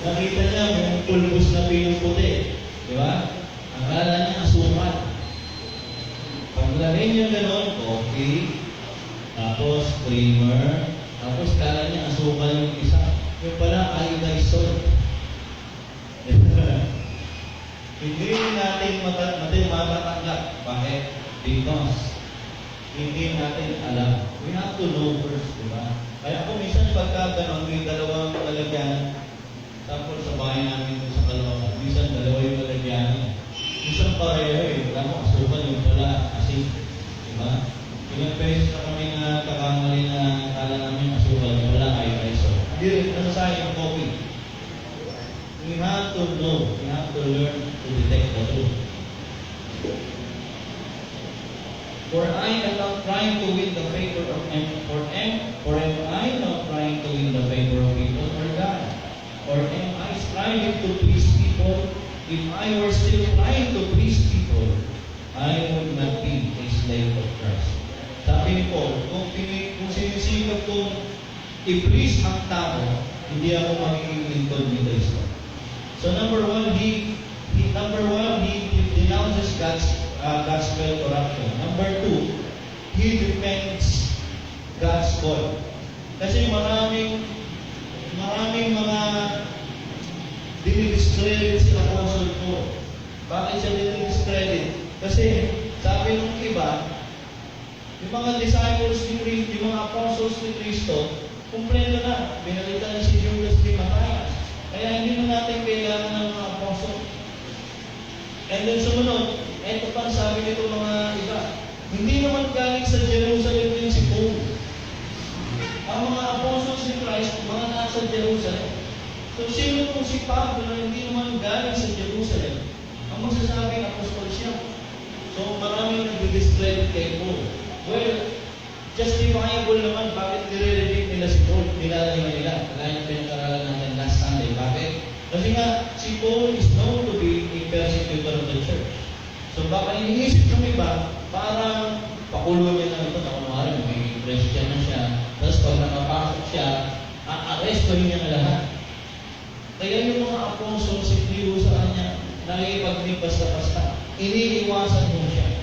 Speaker 2: Nakita niya may pulbos na pinong puti. Di ba? Akala niya asukal. Paglagay niya gano'n, coffee, tapos creamer, tapos kala niya asukal yung isa. Yung pala, iodized salt. Hindi natin matatanggap. Bakit? Because hindi natin alam. We have to know first, di ba? Kaya kung minsan pagka gano'n, may dalawang lalagyan, tapos sa bahay namin sa Caloocan, minsan dalawa yung lalagyan. Minsan pareho eh. Alam mo, asukal yung pala, asin. Di ba? Ilang beses na kami na kakamali na kala namin asukal yung pala, iodized salt. Hindi rin nasasayang coffee. We have to know. We have to learn to detect the truth. For I am not trying to win the favor of for am I not trying to win the favor of people or God? Or am I striving to please people? If I were still trying to please people, I would not be a slave of Christ. Sabi ni Paul, kung sinisikap kong i-please ang tao, hindi ako magiging lingkod ni Kristo. So number one, he denounces God's gospel corruption. Number two, he defends God's call. Kasi maraming mga dinidiscredit si Apostle Paul. Bakit siya dinidiscredit? Kasi sabi ng iba, yung mga disciples ni Cristo, yung mga apostles ni Cristo, kumpleto na. Binalitan na si Judas ni Matthias. Kaya hindi na natin kailangan ng mga apostle. And then sumunod, eto pa sabi nito mga iba, hindi naman galing sa Jerusalem din si Paul. Ang mga apostles ni Christ, mga nasa Jerusalem. So sino kung si Pablo na hindi naman galing sa Jerusalem? Ang magsasabing apostol siya. So maraming nag-discredit kay Paul. Well, justifiable naman bakit nire-reject nila si Paul. Nilala nila. Kaya yung pinag-aralan natin last Sunday, Paul is known to be a persecutor of the church. So baka iniisip ng iba, parang pakulo niya na ito na kunwari, may Christian na siya, tapos pag nakapasok siya, aarestuhin niya na lahat. Kaya yung mga apostles, hindi ko sa kanya, nakikipagnig basta-basta. Iniiwasan mo siya.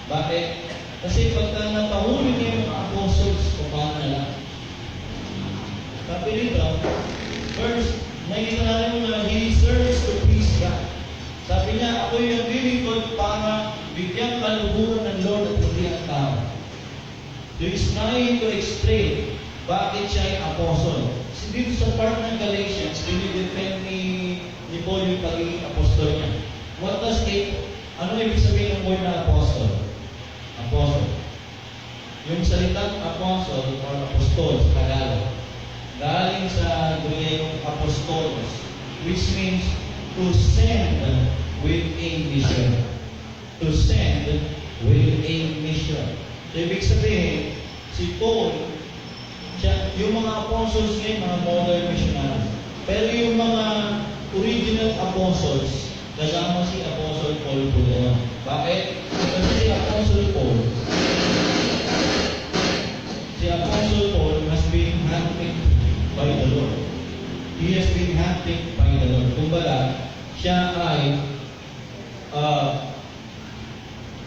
Speaker 2: Bakit? Kasi pagka napahuli niya yung mga apostles, paano na lang? Sabi dito, first, nakikita natin mo na he serves to please God. Sabi niya, ako yung lilingkod para bigyan kaluburan ng Lord at hindi ang tao. So he's trying to explain bakit siya ay apostle. Kasi dito sa part ng Galatians, dinidefend ni Paul yung pagiging apostol niya. What does it, ano ibig sabihin ng word na apostle? Apostle. Yung salitang apostle or apostol sa Tagalog, galing sa Griegong apostolos, which means to send with a mission. To send with a mission. So, ibig sabihin, si Paul, yung mga apostles ngayon, mga modern missionaries. Pero yung mga original apostles, kasama si Apostle Paul po doon. Bakit? Kasi si Apostle Paul has been handpicked by the Lord. He has been handpicked by the Lord. Kumbaga, siya ay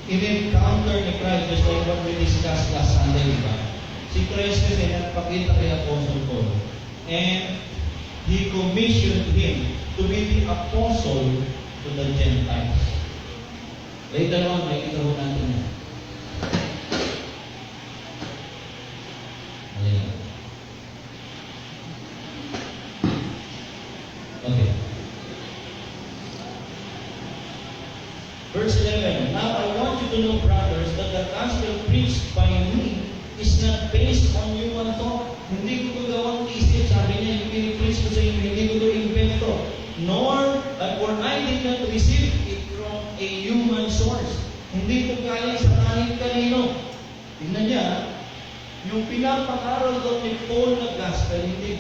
Speaker 2: in-encounter ni Christ, just like what we discussed last Sunday, diba? Si Christ kasi nagpakita kay Apostle Paul. And he commissioned him to be the apostle to the Gentiles. Later on, makikita ko natin yan. Ayan. Okay. Verse 11. Now I want you to know, brothers, that the gospel preached by me is not based on human thought. Hindi ko gawang isip. Sabi niya, yung pinipreach ko sa inyo, hindi ko to invento. Nor, for I did not receive it from a human source. Hindi ko galing sa kahit kanino. Tingnan niya, yung pinapakaral daw ni Paul na gospel, hindi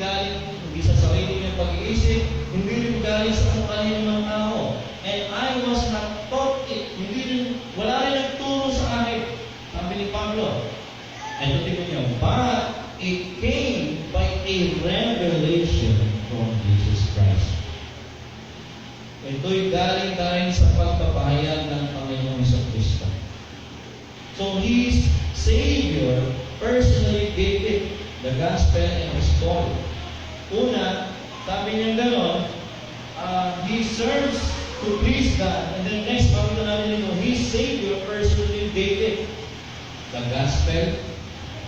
Speaker 2: sa sarili niyang pag-iisip, hindi rin galing sa kanino ng tao. And I was not taught it. Wala rin nagturo sa akin. Sabi ni Pablo. And tingnan niyo, but it came by a revelation from Jesus Christ. Ito'y galing sa pagpapahayag ng Panginoong Kristo. So his Savior personally gave it, the gospel and his story. Una, sabi niya gano'n, he serves to please God. And then next, bakit natin ito, his Savior personally gave it, the gospel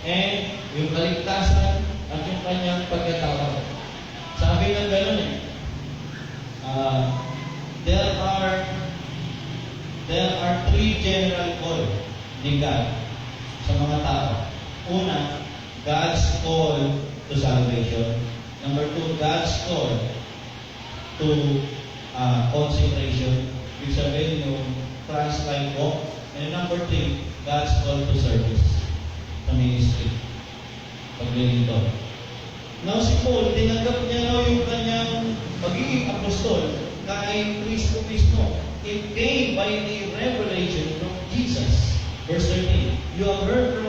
Speaker 2: and yung kaligtasan at yung kanyang pagkatawad. Sabi ng gano'n there are three general call ni God sa mga tao. Una, God's call to salvation. Number two, God's call to consecration. Ibig sabihin yung Christ-like walk. And number three, God's call to service. Sa ministry. Paglilingkod. Now si Paul, tinanggap niya raw yung kanyang pagiging apostol kay Kristo mismo. It came by a revelation from Jesus. Verse 13, you have heard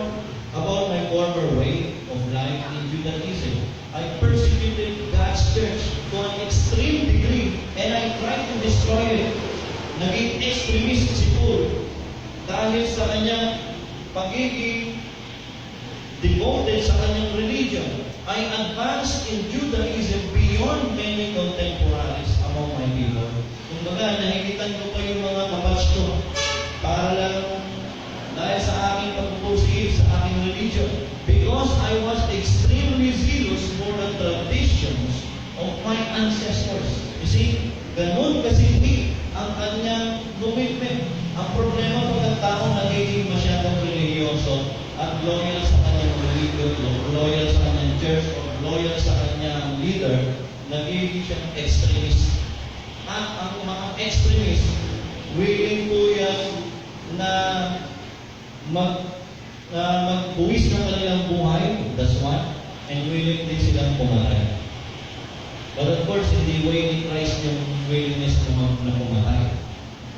Speaker 2: about my former way of life in Judaism. I persecuted God's church to an extreme degree and I tried to destroy it. Naging extremist si Paul dahil sa kanyang pagiging devoted sa kanyang religion. I advanced in Judaism beyond many contemporaries among my people. Kumbaga, nahigitan ko pa yung mga kabatch ko para lang dahil sa aking pagpupursige sa aking religion. Because I was extremely zealous for the traditions of my ancestors. You see, ganun kasindi ang kanyang commitment. Ang problema pag ang tao nagiging masyadong religyoso at loyal sa kanyang religion, loyal sa kanyang church, o loyal sa kanyang leader, nagiging siyang extremist. At ang mga extremist, willing po yan na magbuwis ng kanilang buhay, that's one, and willing din silang pumatay. But of course, hindi way ni Christ yung willingness na pumatay.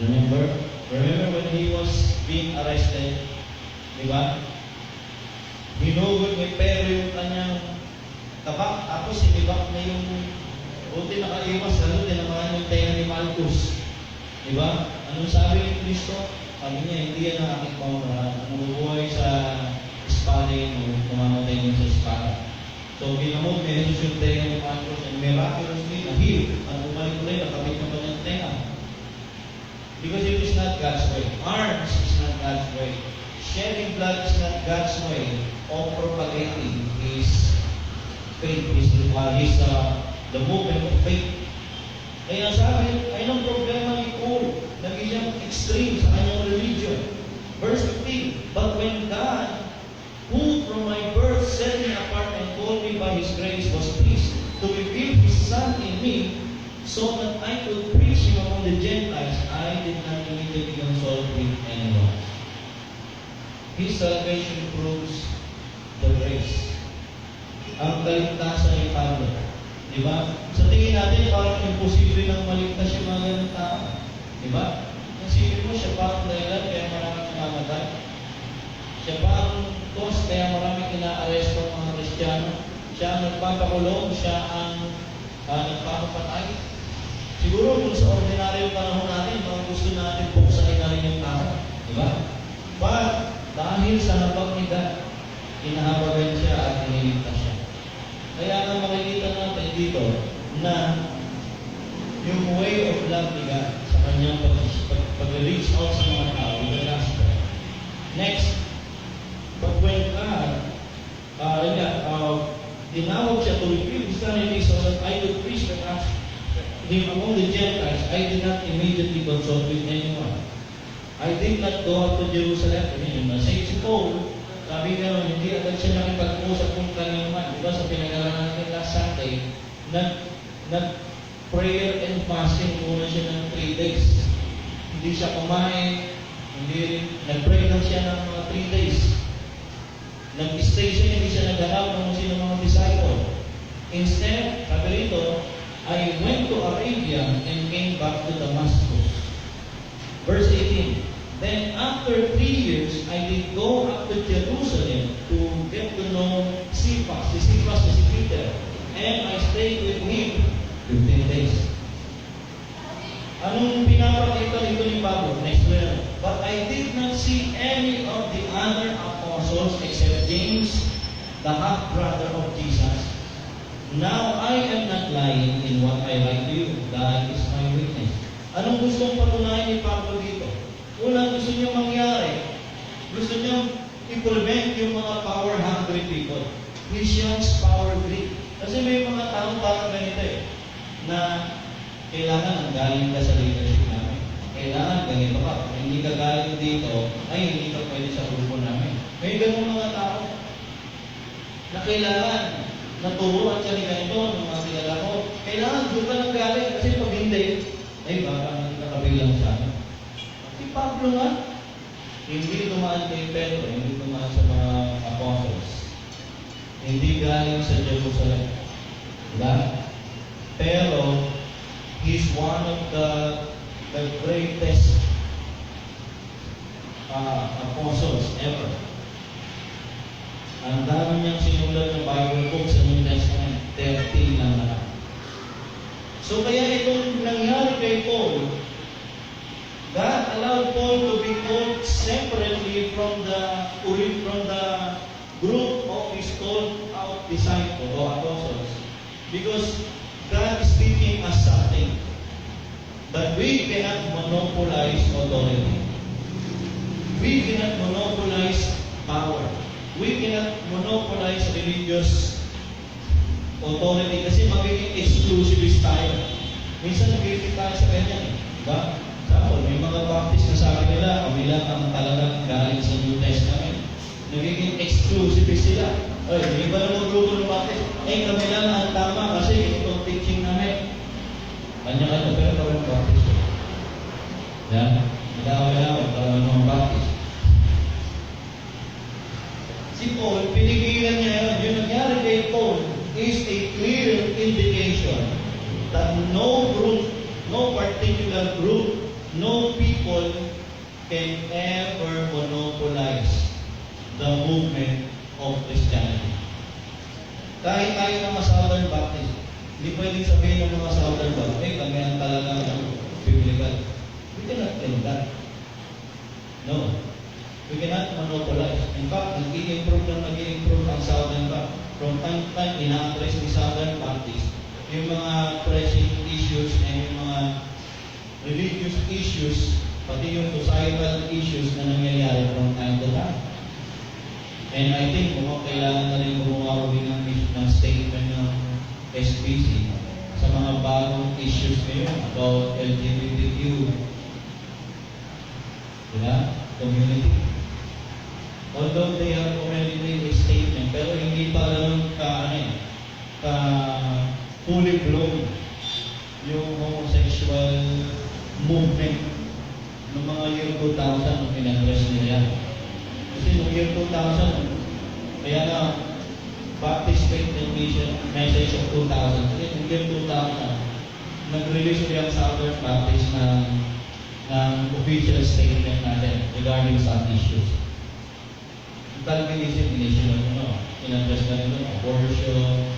Speaker 2: Remember? Remember when he was being arrested? Di ba? Hinugod ni Pero yung kanyang tabak. Tapos sinibak na yung buti nakaiwas. Lalo tinamaan yung tenga ni Malchus. Di ba? Anong sabi ni Kristo? Sabi niya, hindi yan ang aking pamamaraan. Nabubuhay sa espada yun, kumamatay niya sa espada. So, ginamot ni Jesus yung tenga ni Malchus and miraculously na-heal. At bumalik ulit, nakabit na pa niyang tenga. Because it is not God's way. Arms is not God's way. Shedding blood is not God's way of propagating His faith, the movement of faith. Kaya sabi, ay ng problema ni Paul, naging siyang extreme sa kanyang religion. Verse 15, but when God, who from my birth set me apart and called me by His grace, was pleased to reveal His Son in me, so that I could preach Him among the Gentiles, I did not immediately consult with anyone. His salvation proves the grace. Ang kaligtasan ni Pablo. Di ba? Sa tingin natin, parang imposible nang maligtas yung mga ganang tao. Di ba? Nasipin mo, siya pa ang dahilan kaya maraming namamatay. Siya pa ang cause kaya maraming inaaresto ang mga Kristiyano. Siya ang nagpapakulong, siya ang nagpapapatay. Siguro kung sa ordinaryong panahon natin, mga gusto natin buksain na rin yung tao. Di ba? But, dahil sa habag ni God, inahabagan siya at iniligtas siya. Kaya nga makikita natin dito na yung way of love ni God sa kanyang pag-reach out sa mga tao, the gospel. Next, but when God, tinawag siya to reveal His Son in me so that I could preach the gospel Him among the Gentiles, I did not immediately consult with anyone. I did not go up to Jerusalem. Si Paul, sabi nga naman, hindi agad siya nakipag-usap kung kanino man. Diba sa pinag-aralan natin last Sunday, nag-prayer and fasting muna siya ng 3 days. Hindi siya kumain, nag-pray lang siya ng mga 3 days. Nag-stay siya, hindi siya naghanap ng sino mga disciple. Instead, sabi rito, I went to Arabia and came back to Damascus. Verse 18, then after 3 years, I did go up to Jerusalem to get to know Cephas. Si Cephas is Peter. And I stayed with him 15 days. Anong pinapakita nito ni Pablo? Next verse. But I did not see any of the other apostles except James, the half-brother of Jesus. Now I am not lying in what I write to you. God is my witness. Anong gustong patunayan ni Pablo dito? Una, gusto niya mangyari. Gusto niya i-prevent yung mga power-hungry people. He shunts power greed. Kasi may mga tao parang ganito na kailangan ang galing ka sa leadership namin. Kailangan ganito ka. Kung hindi ka galing dito, ay hindi ka pwede sa grupo namin. May ganun mga tao na kailangan naturuan siya ni ganito, ng mga kilala ko. Kailangan doon ka lang galing. Kasi pag hindi, ay baka nakakabilang sa akin. Si Pablo nga, hindi dumaan kay Pedro, hindi dumaan sa mga apostles. Hindi galing sa Jerusalem. Diba? Pero, he's one of the greatest apostles ever. Ang dami niyang sinulat ng Bible book sa New Testament, 13 lang na. So kaya itong nangyari kay Paul, God allowed Paul to be called separately from the group of his called out disciples or apostles. Because God is teaching us something. That we cannot monopolize authority. We cannot monopolize power. We cannot monopolize religious authority kasi magiging exclusivist tayo. Minsan nag-iipit tayo sa ganyan. Diba? Example, may mga Baptist na sabi nila, kami lang ang talagang galing sa New Testament. Nagiging exclusivist sila. Ay, may iba naman grupo ng Baptist. Eh, kami lang ang tama kasi itong teaching namin. Kanya-kanya, pero kami ng Baptist. Yan. Hindi ako kailangan para mga Baptist. Si Paul, pinigilan niya yun. Yung nangyari kay Paul is a clear indication that no group, no particular group, no people can ever monopolize the movement of Christianity. Kahit tayo ng mga Southern Baptist, hindi pwedeng sabihin ng mga Southern Baptist, kami ang talagang biblical. We cannot tell that. No. We cannot monopolize. In fact, nag-i-improve ang Southern Baptist. From time to time, ina-address ni Southern Baptist yung mga pressing issues and yung mga religious issues, pati yung societal issues na nangyayari from time to time. And I think kailangan na rin gumawa ng statement ng SBC sa mga bagong issues ngayon about LGBTQ community. Although they have already made a statement, pero hindi pa lang ka fully blown yung homosexual movement noong mga year 2000 nung in-address nila yan. Kasi noong year 2000, kaya na Baptist Faith and Mission Message of 2000. Kasi noong year 2000, nag-release ulit ang Southern Baptist ng official statement natin regarding some issues. Calvinism initial, in-address na rin doon, abortion,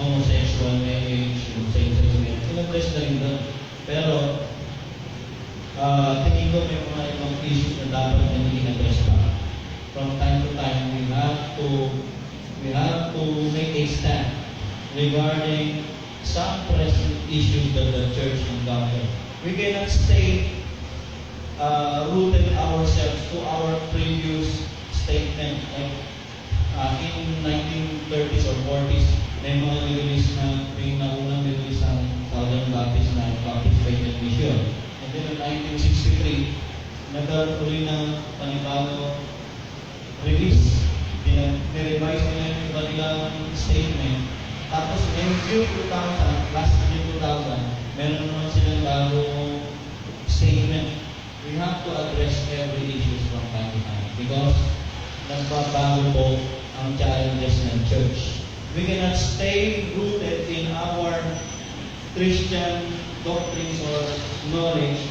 Speaker 2: homosexual marriage, same-sex marriage, in-address na rin doon. Pero, tingin ko may mga ibang issues na dapat na hindi in-address pa. From time to time, we have to make a stand regarding some pressing issues that the church encounters. We cannot stay rooted ourselves to our previous statement. Like in 1930s or 40s, may mga release na pinakaunang release ng Southern Baptist na Baptist Faith and Mission. And then in 1963, nagkaroon ulit ng panibago release. Nirevise nila yung kanilang statement. Tapos ngayong year 2000, last year 2000, meron naman silang bagong statement. We have to address every issue from time to time because nagbabago po ang challenges ng church. We cannot stay rooted in our Christian doctrines or knowledge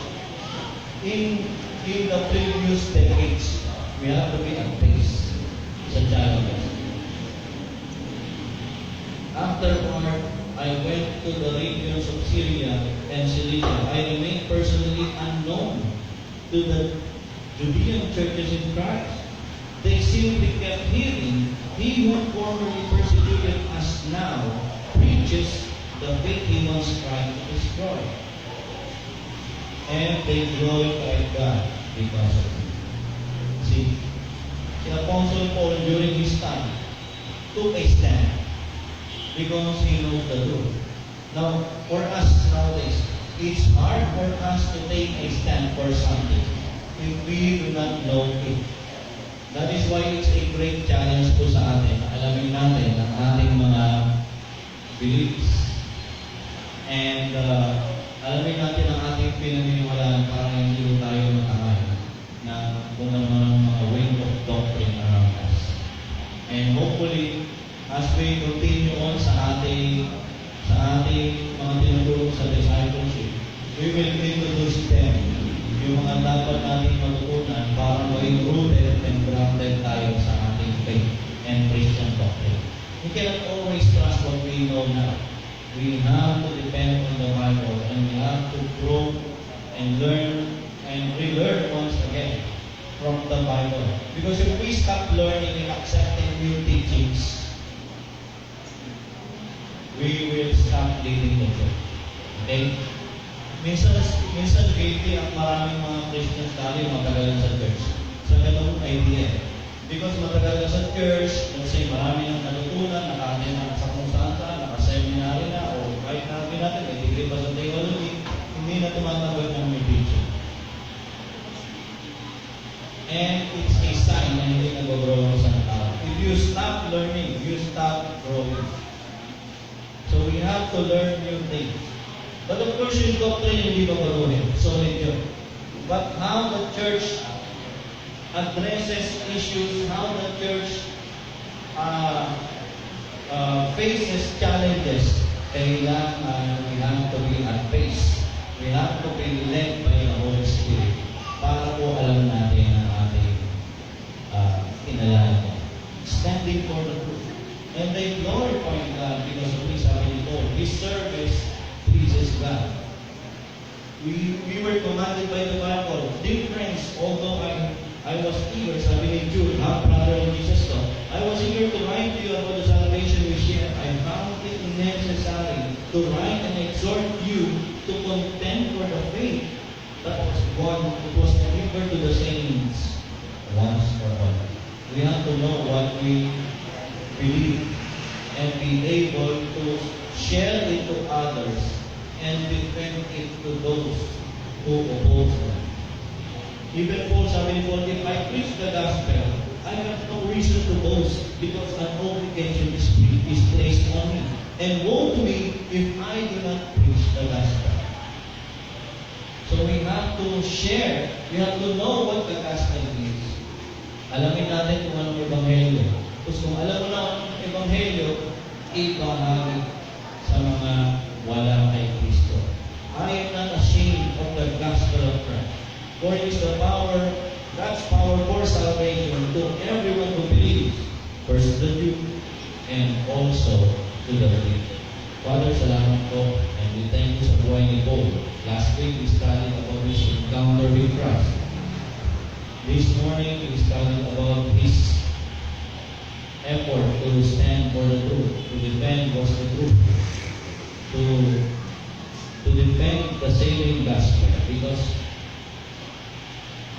Speaker 2: in the previous decades. We have to be at pace sa challenges. Afterward, I went to the regions of Syria and Cilicia. I remained personally unknown to the Judean churches in Christ. They simply kept hearing, "He who formerly persecuted us now preaches the faith he once tried to destroy." And they glorified God because of it. See, the Apostle Paul during his time took a stand because he knows the truth. Now, for us nowadays, it's hard for us to take a stand for something if we do not know it. That is why it's a great challenge po sa atin na alamin natin ang ating mga beliefs. And alamin natin ang ating pinaniniwalaan para hindi tayo matamay na kung ano ang mga wind of doctrine around us. And hopefully, as we continue on sa ating mga tinutulong sa discipleship, we will introduce them yung mga dapat natin matutunan para maging rooted and grounded tayo sa ating faith and Christian doctrine. We cannot always trust what we know now. We have to depend on the Bible and we have to grow and learn and relearn once again from the Bible. Because if we stop learning and accepting new teachings, we will stop leading the church. Okay? Minsan guilty ang maraming mga Christians dahil matagalan sa church. Sa ganung idea. Because matagalan sa church, let's say marami ng natutunan, naka-attend na sa kung saan, naka-seminary na, o kahit namin natin, may degree pa sa theology, hindi na tumatanggap ng may teaching. And it's a sign na hindi nag-grow ang isang tao. If you stop learning, you stop growing. So we have to learn new things. But of course, yung doctrine hindi pa baguhin. Solid yun. But how the church addresses issues, how the church faces challenges kailangan we have to be at pace. We have to be led by the Holy Spirit para po alam natin ang ating kinalaman. Standing for the truth. And they glorify God because of His ability. His service pleases God. We were commanded by the Bible. Dear friends, although I was eager, sabi ni Jude, brother of Jesus, I was eager to write to you about the salvation we share. I found it necessary to write and exhort you to contend for the faith that was delivered to the saints once for all. We have to know what we believe and be able to share it to others and defend it to those who oppose them. Even Paul sabi ni Paul, if I preach the gospel, I have no reason to boast because an obligation is placed on me. And woe to me if I do not preach the gospel. So we have to share, we have to know what the gospel is. Alamin natin kung anong ebanghelyo. Tapos kung alam mo na anong ebanghelyo, ibahagi sa mga wala kay Kristo. I am not ashamed of the gospel of Christ. For it is the power, God's power for salvation to everyone who believes, first the Jew and also to the Greek. Father, salamat po, and we thank you sa buhay ni Paul. Last week we studied about his encounter with Christ. This morning we studied about his effort to stand for the truth, to defend what's the truth, to defend the saving gospel, because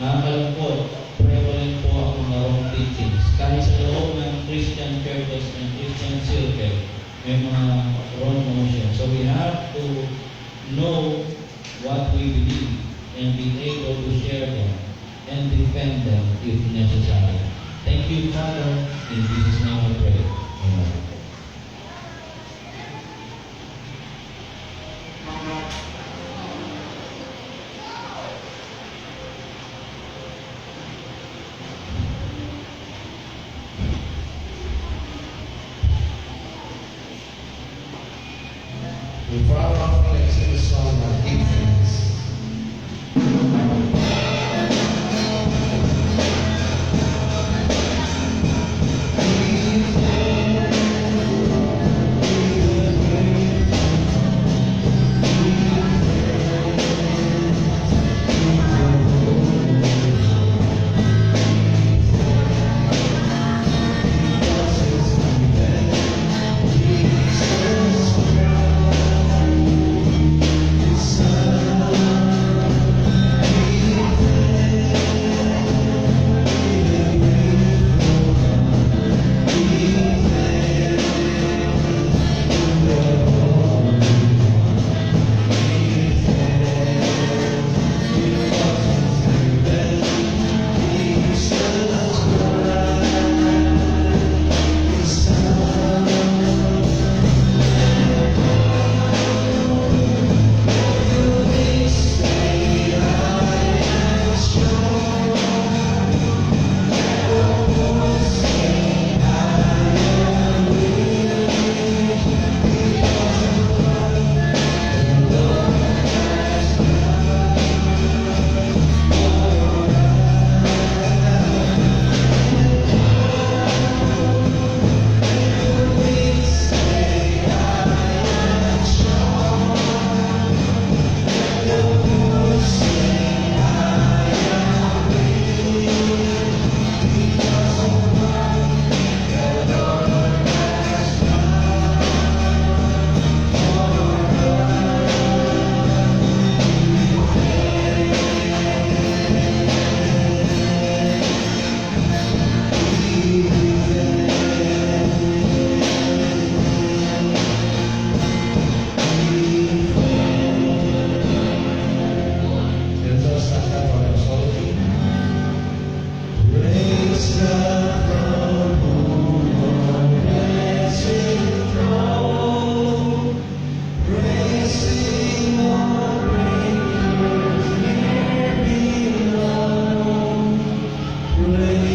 Speaker 2: nakakalungkot, prevalent po ang mga wrong teachings. Kahit sa loob ng Christian churches and Christian circle, may mga wrong notions. So we have to know what we believe and be able to share them and defend them if necessary. Thank you, Father. In Jesus' name I pray. Amen.
Speaker 1: We far off like sing the song of influence.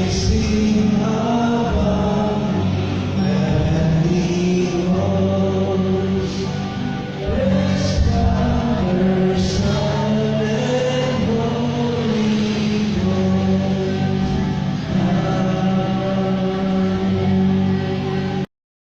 Speaker 1: See